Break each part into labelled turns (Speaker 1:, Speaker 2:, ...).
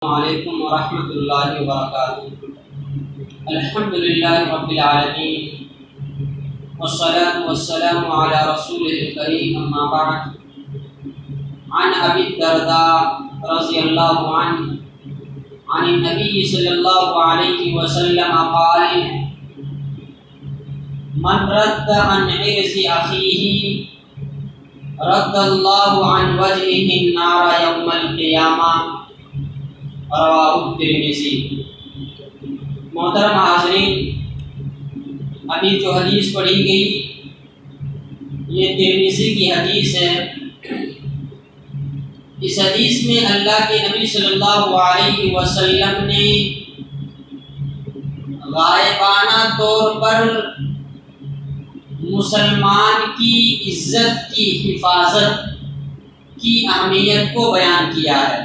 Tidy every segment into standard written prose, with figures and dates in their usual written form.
Speaker 1: علیکم ورحمۃ اللہ وبرکاتہ۔ الحمدللہ رب العالمین والصلاة والسلام علی رسولہ الکریم، اما بعد۔ عن ابی الدرداء رضی اللہ عنہ عن النبی صلی اللہ علیہ وسلم قال: من رد عن عرض اخیہ رد اللہ عن وجهہ النار یوم القیامہ، رواہ الترمذی۔ محترم حاضرین، ابھی جو حدیث پڑھی گئی یہ ترمذی کی حدیث ہے۔ اس حدیث میں اللہ کے نبی صلی اللہ علیہ وسلم نے غائبانہ طور پر مسلمان کی عزت کی حفاظت کی اہمیت کو بیان کیا ہے۔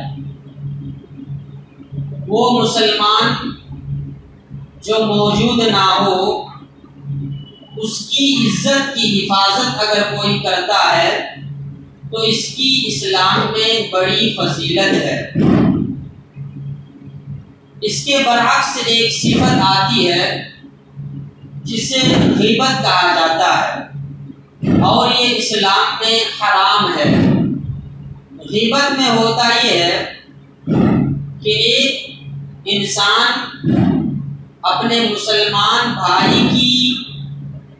Speaker 1: وہ مسلمان جو موجود نہ ہو، اس کی عزت کی حفاظت اگر کوئی کرتا ہے تو اس کی اسلام میں بڑی فضیلت ہے۔ اس کے برعکس ایک صفت آتی ہے جسے غیبت کہا جاتا ہے، اور یہ اسلام میں حرام ہے۔ غیبت میں ہوتا یہ ہے کہ ایک انسان اپنے مسلمان بھائی کی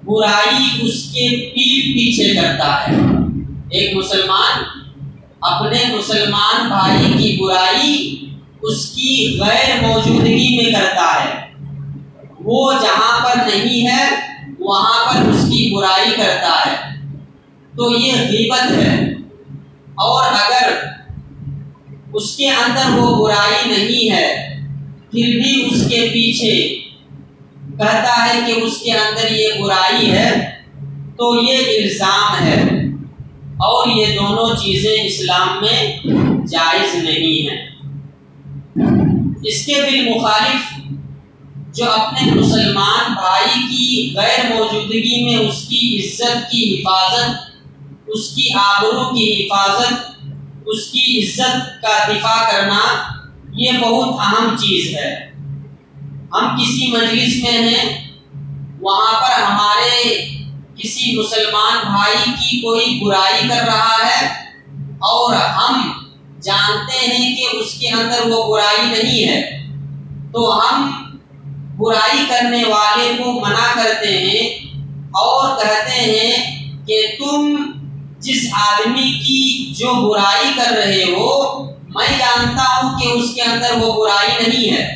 Speaker 1: برائی اس کے پیٹھ پیچھے کرتا ہے۔ ایک مسلمان اپنے مسلمان بھائی کی برائی اس کی غیر موجودگی میں کرتا ہے۔ وہ جہاں پر نہیں ہے وہاں پر اس کی برائی کرتا ہے، تو یہ غیبت ہے۔ اور اگر اس کے اندر وہ برائی نہیں ہے پھر بھی اس کے پیچھے کہتا ہے کہ اس کے اندر یہ برائی ہے، تو یہ الزام ہے، اور یہ دونوں چیزیں اسلام میں جائز نہیں ہیں۔ اس کے بالمخالف جو اپنے مسلمان بھائی کی غیر موجودگی میں اس کی عزت کی حفاظت، اس کی آبرو کی حفاظت، اس کی عزت کا دفاع کرنا، یہ بہت اہم چیز ہے۔ ہم کسی مجلس میں ہیں، وہاں پر ہمارے کسی مسلمان بھائی کی کوئی برائی کر رہا ہے، اور ہم جانتے ہیں کہ اس کے اندر وہ برائی نہیں ہے، تو ہم برائی کرنے والے کو منع کرتے ہیں اور کہتے ہیں کہ تم جس آدمی کی جو برائی کر رہے ہو، میں جانتا ہوں کہ اس کے اندر وہ برائی نہیں ہے۔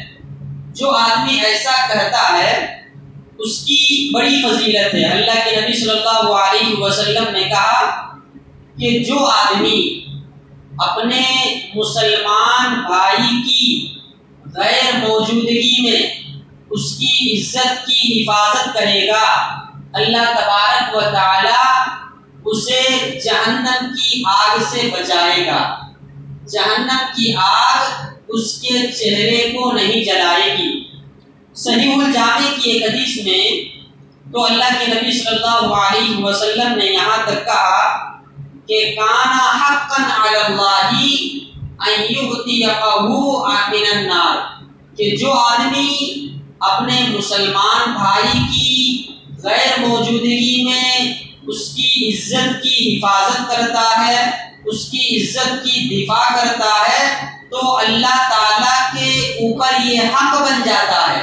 Speaker 1: جو آدمی ایسا کہتا ہے اس کی بڑی فضیلت ہے۔ اللہ کے نبی صلی اللہ علیہ وسلم نے کہا کہ جو آدمی اپنے مسلمان بھائی کی غیر موجودگی میں اس کی عزت کی حفاظت کرے گا، اللہ تبارک و تعالی اسے جہنم کی آگ سے بچائے گا۔ جہنم کی آگ اس کے چہرے کو نہیں جلائے گی۔ صحیح الجامع کی ایک حدیث میں تو اللہ کے نبی صلی اللہ علیہ وسلم نے یہاں تک کہا کہ کان حقا علی اللہ ان یعتقہ من النار، کہ جو آدمی اپنے مسلمان بھائی کی غیر موجودگی میں اس کی عزت کی حفاظت کرتا ہے، اس کی عزت کی دفاع کرتا ہے، تو اللہ تعالیٰ کے اوپر یہ حق بن جاتا ہے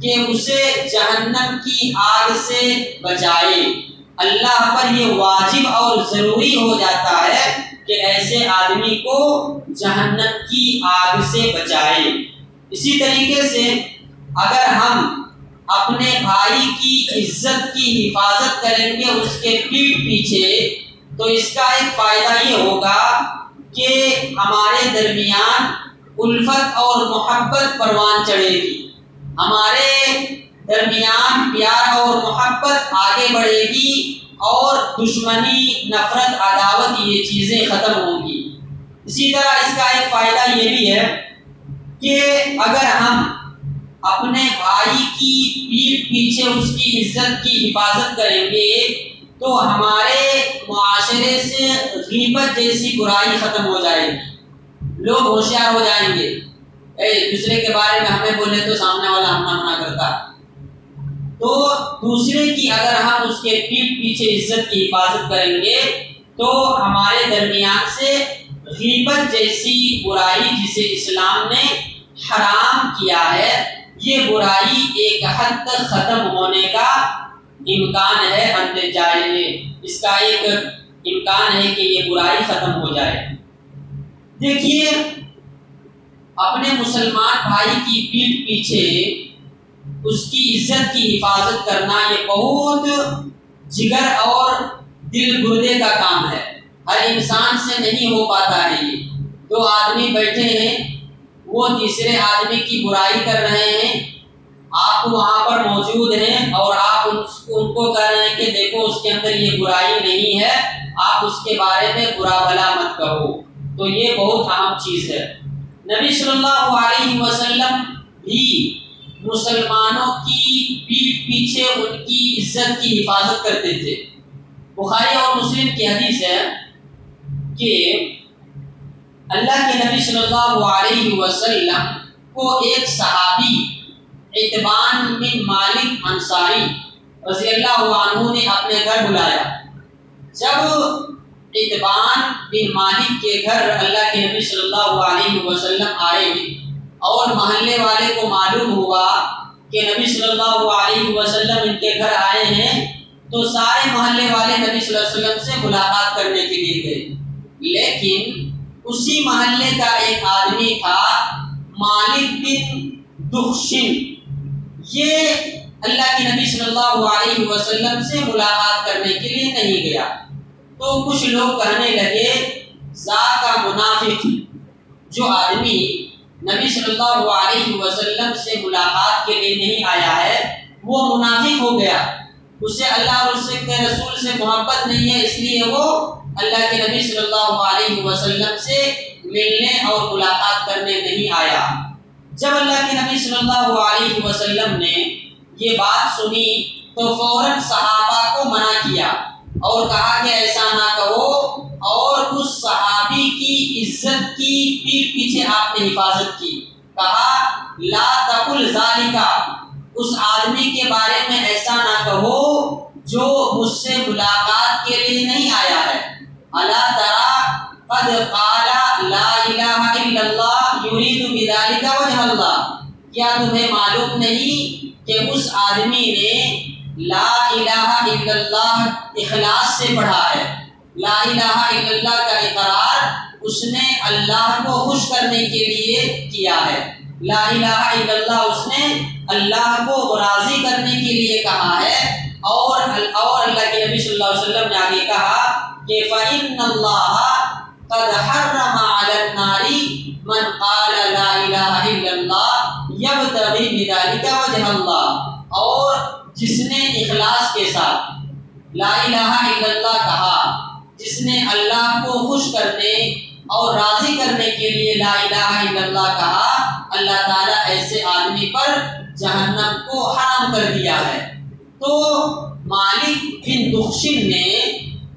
Speaker 1: کہ اسے جہنم کی آگ سے بچائے۔ اللہ پر یہ واجب اور ضروری ہو جاتا ہے کہ ایسے آدمی کو جہنم کی آگ سے بچائے۔ اسی طریقے سے اگر ہم اپنے بھائی کی عزت کی حفاظت کریں گے اس کے پیٹھ پیچھے، تو اس کا ایک فائدہ یہ ہوگا کہ ہمارے درمیان الفت اور محبت پروان چڑھے گی، ہمارے درمیان پیار اور محبت آگے بڑھے گی، اور دشمنی، نفرت، عداوت، یہ چیزیں ختم ہوں گی۔ اسی طرح اس کا ایک فائدہ یہ بھی ہے کہ اگر ہم اپنے بھائی کی پیٹھ پیچھے اس کی عزت کی حفاظت کریں گے تو ہمارے معاشرے سے غیبت جیسی برائی ختم ہو جائے گی، لوگ ہوشیار ہو جائیں گے دوسرے کے بارے میں ہمیں بولے تو سامنے والا ہم منع کرتا. تو دوسرے کی اگر ہم اس کے پیٹھ پیچھے عزت کی حفاظت کریں گے تو ہمارے درمیان سے غیبت جیسی برائی جسے اسلام نے حرام کیا ہے، یہ برائی ایک حد تک ختم ہونے کا امکان ہے، اس کا ایک امکان ہے کہ یہ برائی ختم ہو جائے. دیکھیے، اپنے مسلمان بھائی کی پیٹھ پیچھے اس کی عزت کی حفاظت کرنا یہ بہت جگر اور دل گردے کا کام ہے. ہر انسان سے نہیں ہو پاتا ہے. یہ دو آدمی بیٹھے ہیں، وہ تیسرے آدمی کی برائی کر رہے ہیں، آپ وہاں پر موجود ہیں اور آپ ان کو کہہ رہے ہیں کہ دیکھو اس کے اندر یہ برائی نہیں ہے، آپ اس کے بارے میں برا بھلا مت کہو. تو یہ بہت اہم چیز ہے. نبی صلی اللہ علیہ وسلم بھی مسلمانوں کی پیٹھ پیچھے ان کی عزت کی حفاظت کرتے تھے. بخاری اور مسلم کی حدیث ہے کہ اللہ کے نبی صلی اللہ علیہ وسلم کو ایک صحابی عتبان بن مالک انصاری رضی اللہ عنہ نے اپنے گھر بلایا. جب عتبان بن مالک کے گھر اللہ کے نبی صلی اللہ علیہ وسلم آئے اور محلے والے کو معلوم ہوا کہ نبی صلی اللہ علیہ وسلم ان کے گھر آئے ہیں تو سارے محلے والے نبی صلی اللہ علیہ وسلم سے ملاقات کرنے کے لیے گئے. لیکن اسی محلے کا ایک آدمی تھا مالک بن دخشن، یہ اللہ کے نبی صلی اللہ علیہ وسلم سے ملاقات کرنے کے لیے نہیں گیا. تو کچھ لوگ کہنے لگے ذات کا منافق، جو آدمی نبی صلی اللہ علیہ وسلم سے ملاقات کے لیے نہیں آیا ہے وہ منافق ہو گیا، اسے اللہ اور اس کے رسول سے محبت نہیں ہے، اس لیے وہ اللہ کے نبی صلی اللہ علیہ وسلم سے ملنے اور ملاقات کرنے نہیں آیا. جب اللہ کے نبی صلی اللہ علیہ وسلم نے یہ بات سنی تو فوراً صحابہ کو منع کیا اور کہا کہ ایسا نہ کہو، اور اس صحابی کی عزت کی پیٹھ پیچھے آپ نے حفاظت کی. کہا لا تقل ذالک، اس آدمی کے بارے میں ایسا نہ کہو جو مجھ سے ملاقات کے لیے نہیں آیا ہے. الا تری قد قال لا الہ الا اللہ یرید بذلک وجہ اللہ، کیا تمہیں معلوم نہیں کہ اس آدمی نے لا الہ الا اللہ اخلاص سے پڑھا ہے. لا الہ الا اللہ کا اقرار اس نے اللہ کو خوش کرنے کے لیے کیا ہے. لا الہ الا اللہ اس نے اللہ کو راضی کرنے کے لیے کہا ہے. اور اللہ کے نبی صلی اللہ علیہ وسلم نے آگے کہا کہ فإن اللہ قد حرم علی النار من قال لا الہ الا اللہ یبتغی بذلک وجہ اللہ، اور جس نے اخلاص کے ساتھ لا الہ الا اللہ کہا، جس نے اللہ کو خوش کرنے اور راضی کرنے کے لیے لا الہ الا اللہ کہا، اللہ تعالیٰ ایسے آدمی پر جہنم کو حرام کر دیا ہے. تو مالک بن دخشن نے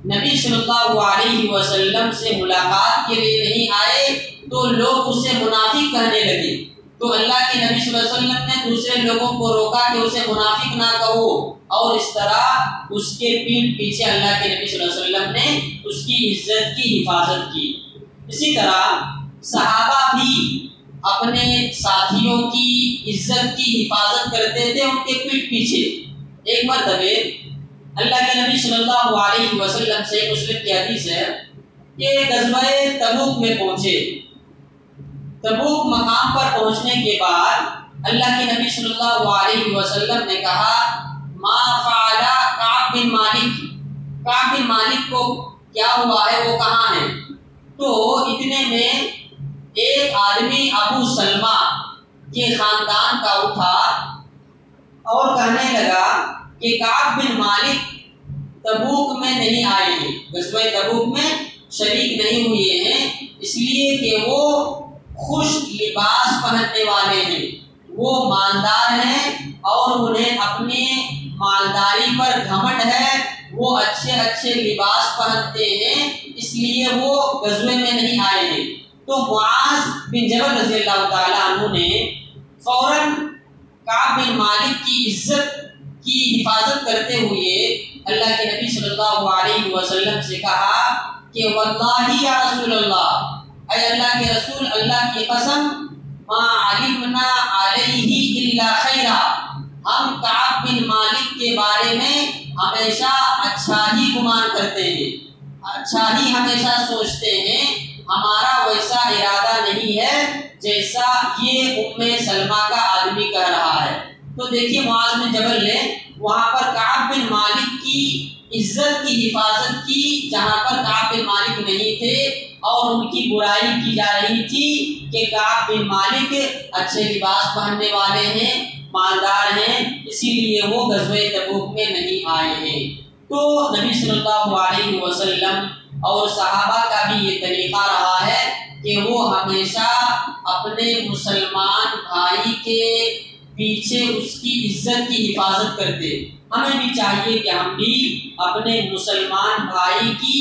Speaker 1: نبی صلی اللہ علیہ وسلم سے ملاقات کے لیے نہیں آئے تو لوگ اسے منافق کہنے لگے. تو اللہ کے نبی صلی اللہ علیہ وسلم نے دوسرے لوگوں کو روکا کہ اسے منافق نہ کہو، اور اس طرح اس کے پیٹھ پیچھے اللہ کے نبی صلی اللہ علیہ وسلم نے اس کی عزت کی حفاظت کی. اسی طرح صحابہ بھی اپنے ساتھیوں کی عزت کی حفاظت کرتے تھے ان کے پیٹھ پیچھے. ایک مرتبہ اللہ کے نبی صلی اللہ علیہ وسلم سے مسلم کی حدیث ہے کہ غزوہ تبوک میں پہنچے. تبوک مقام پر پہنچنے کے بعد اللہ کے نبی صلی اللہ علیہ وسلم نے کہا ما فعل کعب بن مالک، کعب بن مالک کو کیا ہوا ہے، وہ کہاں ہے؟ تو اتنے میں ایک آدمی ابو سلمہ کے خاندان کا اٹھا اور کہنے لگا کہ کعب بن مالک تبوک میں نہیں آئے ہیں، غزوہ تبوک میں شریک نہیں ہوئے ہیں، اس لیے کہ وہ خوش لباس پہننے والے ہیں، وہ مالدار ہیں اور انہیں اپنے مالداری پر گھمنڈ ہے، وہ اچھے اچھے لباس پہنتے ہیں، اس لیے وہ غزوے میں نہیں آئے ہیں. تو معاذ بن جبل رضی اللہ تعالیٰ عنہ نے فوراً کعب بن مالک کی عزت کی حفاظت کرتے ہوئے اللہ کے نبی صلی اللہ علیہ وسلم سے کہا کہ واللہ یا رسول اللہ، اے اللہ کے رسول، اللہ کی قسم، ما علمنا علیہ الا خیرا، ہم کعب بن مالک کے بارے میں ہمیشہ اچھا ہی گمان کرتے ہیں، اچھا ہی ہمیشہ سوچتے ہیں، ہمارا ویسا ارادہ نہیں ہے جیسا یہ ام سلمہ کا آدمی کہہ رہا ہے۔ تو دیکھیے معاذ بن جبل نے وہاں پر کعب بن مالک کی عزت کی حفاظت کی، جہاں پر کعب بن مالک نہیں تھے اور ان کی برائی کی جا رہی تھی کہ کعب بن مالک اچھے لباس پہننے والے ہیں، مالدار ہیں، اسی لیے وہ غزوہ تبوک میں نہیں آئے ہیں۔ تو نبی صلی اللہ علیہ وسلم اور صحابہ کا بھی یہ طریقہ رہا ہے کہ وہ ہمیشہ اپنے مسلمان بھائی کے پیچھے اس کی عزت کی حفاظت کرتے۔ ہمیں بھی چاہیے کہ ہم بھی اپنے مسلمان بھائی کی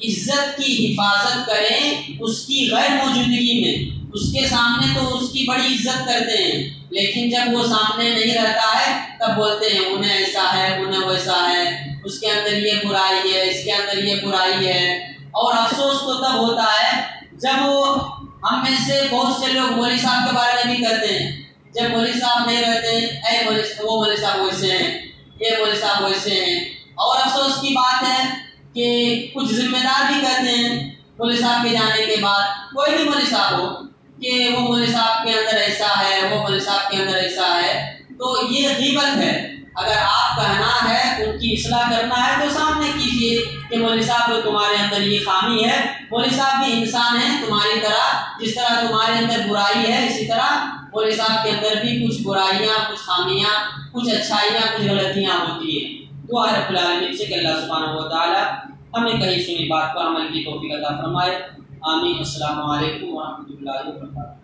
Speaker 1: عزت کی حفاظت کریں، اس کی غیر موجودگی میں۔ اس کے سامنے تو اس کی بڑی عزت کرتے ہیں، لیکن جب وہ سامنے نہیں رہتا ہے تب بولتے ہیں انہیں ایسا ہے، انہیں ویسا ہے، اس کے اندر یہ برائی ہے، اس کے اندر یہ برائی ہے۔ اور افسوس تو تب ہوتا ہے جب ہم میں سے بہت سے لوگ مولوی صاحب کے بارے میں بھی کرتے ہیں، جب مولوی صاحب نہیں رہتے اے وہ مولوی صاحب ویسے ہیں، یہ مولوی صاحب ویسے ہیں۔ اور افسوس کی بات ہے کہ کچھ ذمہ دار بھی کہتے ہیں مولوی صاحب کے جانے کے بعد، کوئی بھی مولوی صاحب ہو، کہ وہ مولوی صاحب کے اندر ایسا ہے، وہ مولوی صاحب کے اندر ایسا ہے۔ تو یہ غیبت ہے۔ اگر آپ کہنا ہے، ان کی اصلاح کرنا ہے تو سامنے کیجئے کہ مولوی صاحب تمہارے اندر یہ خامی ہے۔ مولوی صاحب بھی انسان ہیں تمہاری طرح، جس طرح تمہارے اندر برائی ہے اسی طرح مولوی صاحب کے اندر بھی کچھ برائیاں، کچھ خامیاں، کچھ اچھائیاں، کچھ غلطیاں ہوتی ہیں۔ دعا رب العالمین سے کہ اللہ سبحانہ و تعالی ہمیں کہیں سنی بات پر عمل کی توفیق عطا فرمائے۔ آمین۔ السلام علیکم ورحمۃ اللہ وبرکاتہ۔